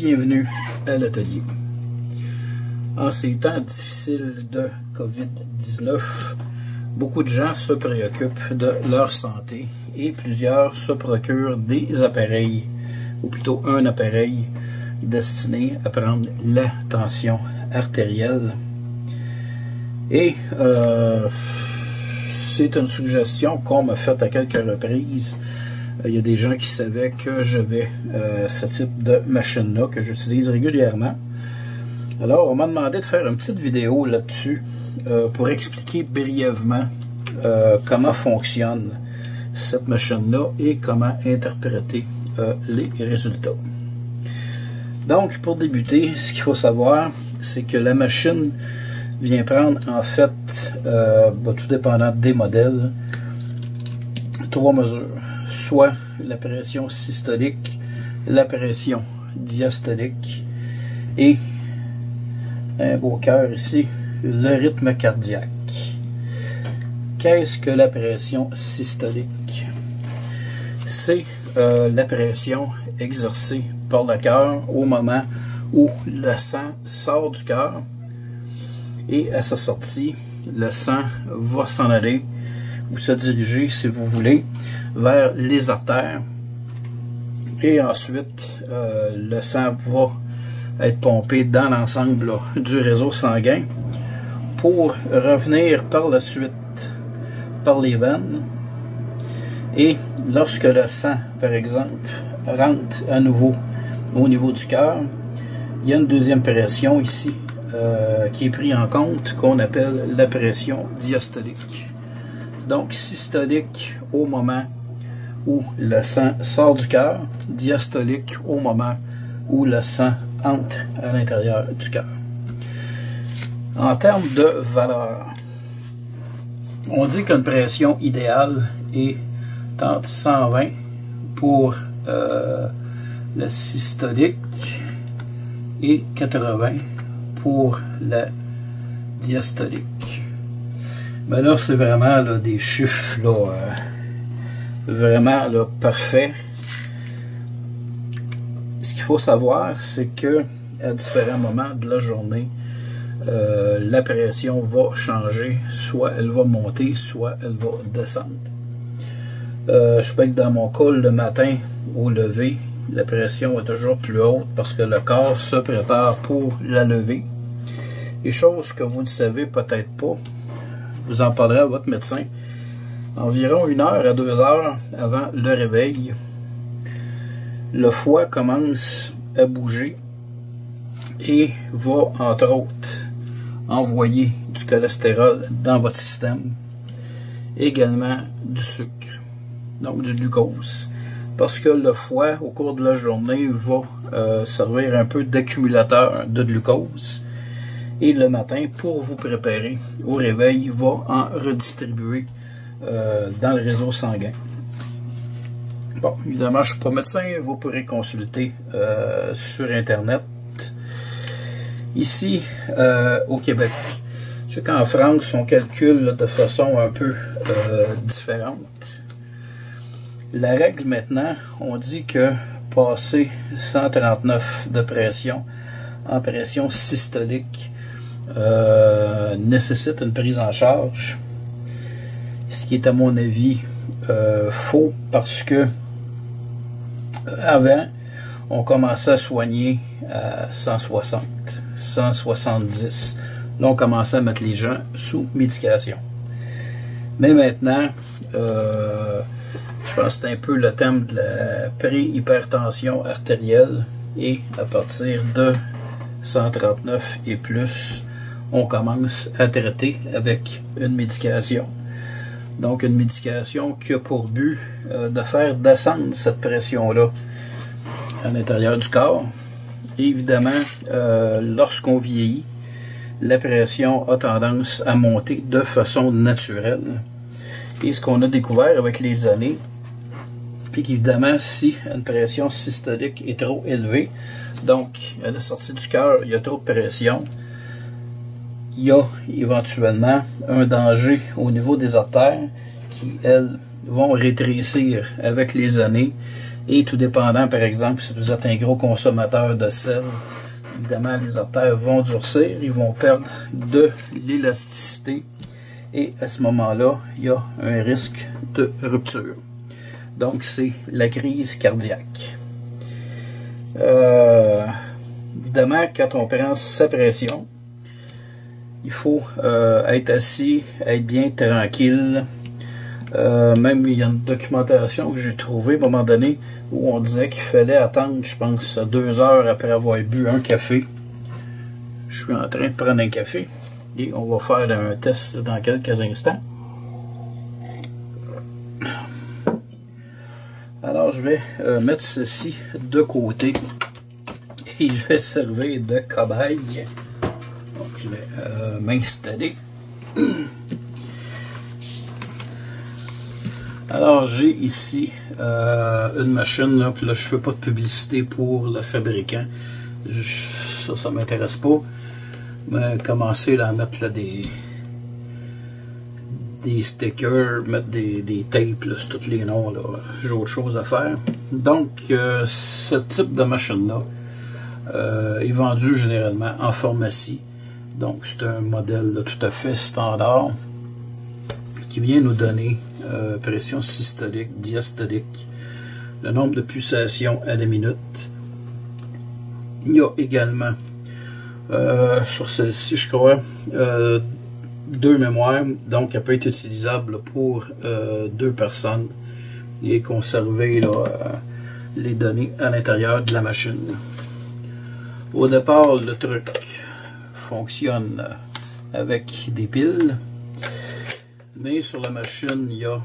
bienvenue à l'atelier. En ces temps difficiles de COVID-19, beaucoup de gens se préoccupent de leur santé et plusieurs se procurent des appareils, ou plutôt un appareil destiné à prendre la tension artérielle. Et c'est une suggestion qu'on m'a faite à quelques reprises. Il y a des gens qui savaient que j'avais ce type de machine-là que j'utilise régulièrement. Alors, on m'a demandé de faire une petite vidéo là-dessus pour expliquer brièvement comment fonctionne cette machine-là et comment interpréter les résultats. Donc, pour débuter, ce qu'il faut savoir, c'est que la machine vient prendre, en fait, tout dépendant des modèles, 3 mesures. Soit la pression systolique, la pression diastolique et un beau cœur ici, le rythme cardiaque. Qu'est-ce que la pression systolique? C'est la pression exercée par le cœur au moment où le sang sort du cœur et à sa sortie, le sang va s'en aller ou se diriger, si vous voulez, vers les artères et ensuite le sang va être pompé dans l'ensemble du réseau sanguin pour revenir par la suite par les veines. Et lorsque le sang, par exemple, rentre à nouveau au niveau du cœur, il y a une deuxième pression ici qui est prise en compte, qu'on appelle la pression diastolique. Donc systolique au moment où le sang sort du cœur, diastolique au moment où le sang entre à l'intérieur du cœur. En termes de valeur, on dit qu'une pression idéale est entre 120 pour le systolique et 80 pour la diastolique. Mais là, c'est vraiment là, des chiffres là, vraiment là, parfaits. Ce qu'il faut savoir, c'est que à différents moments de la journée, la pression va changer, soit elle va monter, soit elle va descendre. Je peux être dans mon cas le matin au lever, la pression est toujours plus haute parce que le corps se prépare pour la lever. Et chose que vous ne savez peut-être pas, vous en parlerez à votre médecin, environ 1 heure à 2 heures avant le réveil, le foie commence à bouger et va, entre autres, envoyer du cholestérol dans votre système, également du sucre, donc du glucose, parce que le foie, au cours de la journée, va servir un peu d'accumulateur de glucose, et le matin, pour vous préparer au réveil, va en redistribuer dans le réseau sanguin. Bon, évidemment, je ne suis pas médecin, vous pourrez consulter sur Internet. Ici, au Québec, je sais qu'en France, on calcule de façon un peu différente. La règle maintenant, on dit que passer 139 de pression en pression systolique nécessite une prise en charge, ce qui est à mon avis faux, parce que avant on commençait à soigner à 160, 170. Là on commençait à mettre les gens sous médication, mais maintenant je pense que c'est un peu le thème de la pré-hypertension artérielle, et à partir de 139 et plus, on commence à traiter avec une médication. Donc une médication qui a pour but de faire descendre cette pression-là à l'intérieur du corps. Et évidemment, lorsqu'on vieillit, la pression a tendance à monter de façon naturelle. Et ce qu'on a découvert avec les années, c'est qu'évidemment, si une pression systolique est trop élevée, donc à la sortie du cœur, il y a trop de pression, il y a éventuellement un danger au niveau des artères qui, elles, vont rétrécir avec les années Et tout dépendant, par exemple, si vous êtes un gros consommateur de sel, évidemment, les artères vont durcir, ils vont perdre de l'élasticité. Et à ce moment-là, il y a un risque de rupture. Donc, c'est la crise cardiaque. Évidemment, quand on prend sa pression, il faut être assis, être bien tranquille. Même il y a une documentation que j'ai trouvée à un moment donné où on disait qu'il fallait attendre, je pense, 2 heures après avoir bu un café. Je suis en train de prendre un café et on va faire un test dans quelques instants. Alors je vais mettre ceci de côté et je vais servir de cobaye. Donc je vais m'installer. Alors j'ai ici une machine, là, puis là je ne fais pas de publicité pour le fabricant. Ça m'intéresse pas. Mais commencer là, à mettre là, des stickers, mettre des tapes là, sur tous les noms, j'ai autre chose à faire. Donc ce type de machine-là est vendu généralement en pharmacie. Donc c'est un modèle là, tout à fait standard qui vient nous donner pression systolique, diastolique, le nombre de pulsations à la minute. Il y a également sur celle-ci, je crois, 2 mémoires, donc elle peut être utilisable pour 2 personnes et conserver là, les données à l'intérieur de la machine. Au départ, le truc fonctionne avec des piles, mais sur la machine, il y a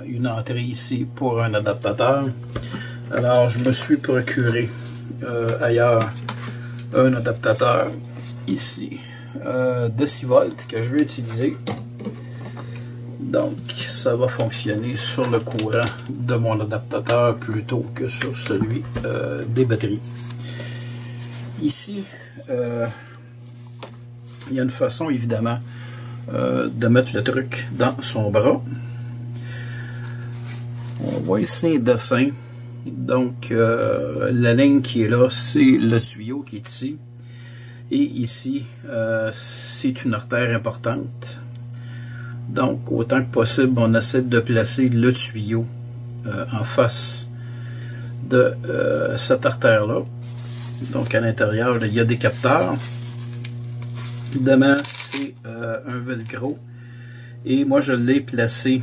une entrée ici pour un adaptateur. Alors, je me suis procuré ailleurs un adaptateur ici de 6 volts que je vais utiliser. Donc, ça va fonctionner sur le courant de mon adaptateur plutôt que sur celui des batteries. Ici, il y a une façon évidemment de mettre le truc dans son bras. On voit ici un dessin. Donc, la ligne qui est là, c'est le tuyau qui est ici. Et ici, c'est une artère importante. Donc, autant que possible, on essaie de placer le tuyau en face de cette artère-là. Donc, à l'intérieur, il y a des capteurs. Évidemment, c'est un velcro. Et moi, je l'ai placé,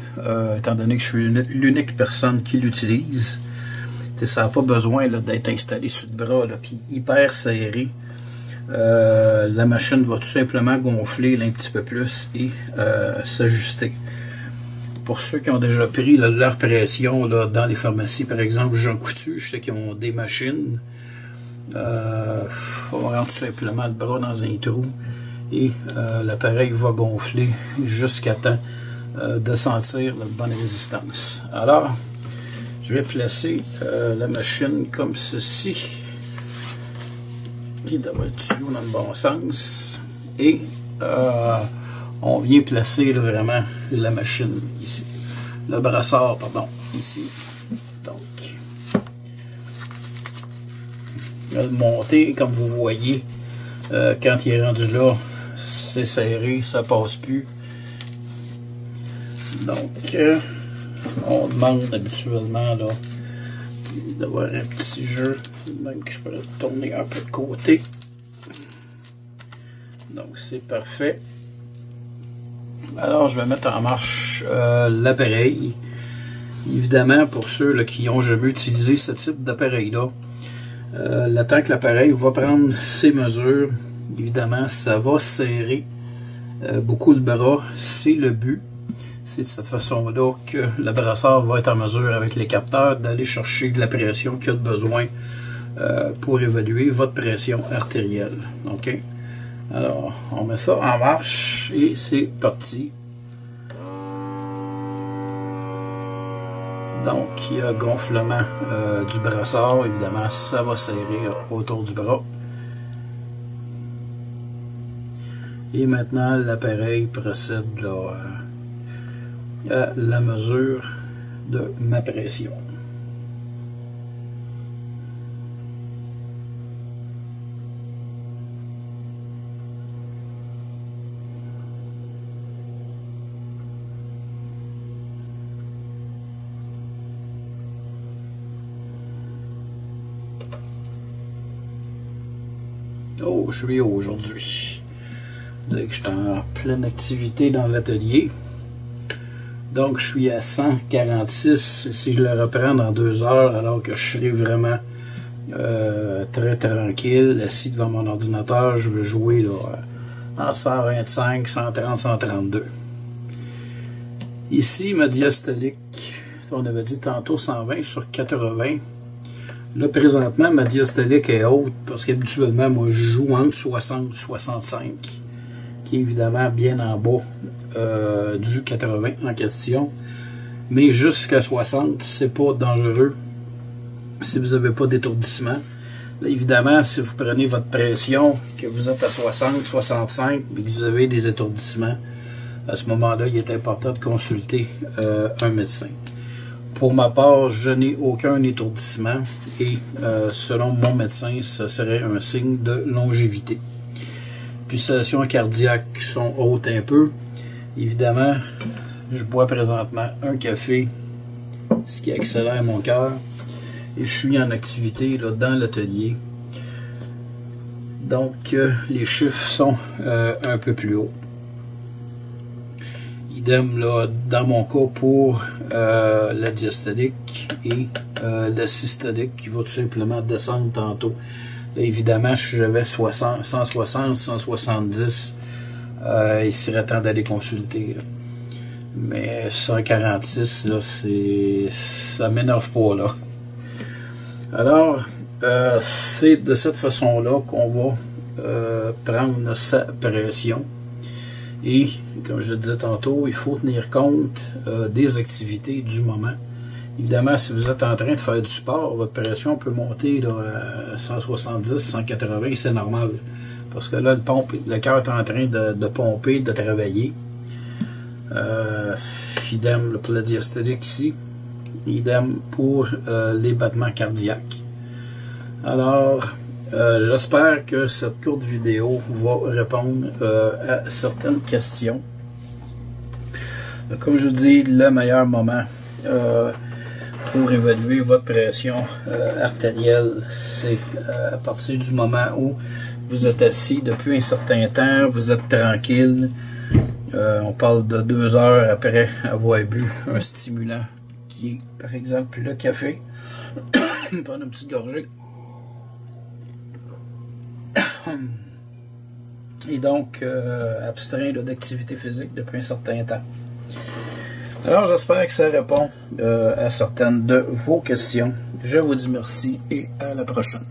étant donné que je suis l'unique personne qui l'utilise. Ça n'a pas besoin d'être installé sur le bras, puis hyper serré. La machine va tout simplement gonfler un petit peu plus et s'ajuster. Pour ceux qui ont déjà pris leur pression dans les pharmacies, par exemple Jean Coutu, je sais qu'ils ont des machines. On rentre tout simplement le bras dans un trou et l'appareil va gonfler jusqu'à temps de sentir la bonne résistance. Alors, je vais placer la machine comme ceci. Et d'avoir le tuyau dans le bon sens. Et on vient placer vraiment la machine ici. Le brassard, pardon, ici. Donc, le monter, comme vous voyez, quand il est rendu là, c'est serré, ça passe plus. Donc, on demande habituellement d'avoir un petit jeu, même que je peux le tourner un peu de côté. Donc c'est parfait. Alors je vais mettre en marche l'appareil. Évidemment, pour ceux qui ont jamais utilisé ce type d'appareil-là, le temps que l'appareil va prendre ses mesures, évidemment, ça va serrer beaucoup le bras. C'est le but. C'est de cette façon-là que le brassard va être en mesure, avec les capteurs, d'aller chercher de la pression qu'il y a de besoin pour évaluer votre pression artérielle. OK? Alors, on met ça en marche et c'est parti. Donc, il y a gonflement du brassard. Évidemment, ça va serrer autour du bras. Et maintenant, l'appareil procède à la mesure de ma pression. où je suis aujourd'hui. Je suis en pleine activité dans l'atelier. Donc, je suis à 146 si je le reprends dans 2 heures, alors que je serai vraiment très tranquille, assis devant mon ordinateur. Je veux jouer là, en 125, 130, 132. Ici, ma diastolique, on avait dit tantôt 120 sur 80. Là, présentement, ma diastolique est haute parce qu'habituellement, moi, je joue entre 60 et 65, qui est évidemment bien en bas du 80 en question. Mais jusqu'à 60, c'est pas dangereux si vous n'avez pas d'étourdissement. Là, évidemment, si vous prenez votre pression, que vous êtes à 60, 65, et que vous avez des étourdissements, à ce moment-là, il est important de consulter un médecin. Pour ma part, je n'ai aucun étourdissement et selon mon médecin, ce serait un signe de longévité. Pulsations cardiaques sont hautes un peu. Évidemment, je bois présentement un café, ce qui accélère mon cœur. Et je suis en activité là, dans l'atelier. Donc, les chiffres sont un peu plus hauts. Idem là, dans mon cas pour la diastolique et la systolique qui va tout simplement descendre tantôt. Là, évidemment, si j'avais 160, 170, il serait temps d'aller consulter. Là. Mais 146, là, ça m'énerve pas là. Alors, c'est de cette façon-là qu'on va prendre sa pression. Et, comme je le disais tantôt, il faut tenir compte des activités du moment. Évidemment, si vous êtes en train de faire du sport, votre pression peut monter là, à 170, 180, c'est normal. Parce que là, le cœur est en train de pomper, de travailler. Idem pour la diastolique ici. Idem pour les battements cardiaques. Alors, j'espère que cette courte vidéo va répondre à certaines questions. Comme je vous dis, le meilleur moment pour évaluer votre pression artérielle, c'est à partir du moment où vous êtes assis depuis un certain temps, vous êtes tranquille. On parle de 2 heures après avoir bu un stimulant qui est, par exemple, le café. Prendre une petite gorgée. Et donc, abstraint d'activité physique depuis un certain temps. Alors, j'espère que ça répond à certaines de vos questions. Je vous dis merci et à la prochaine.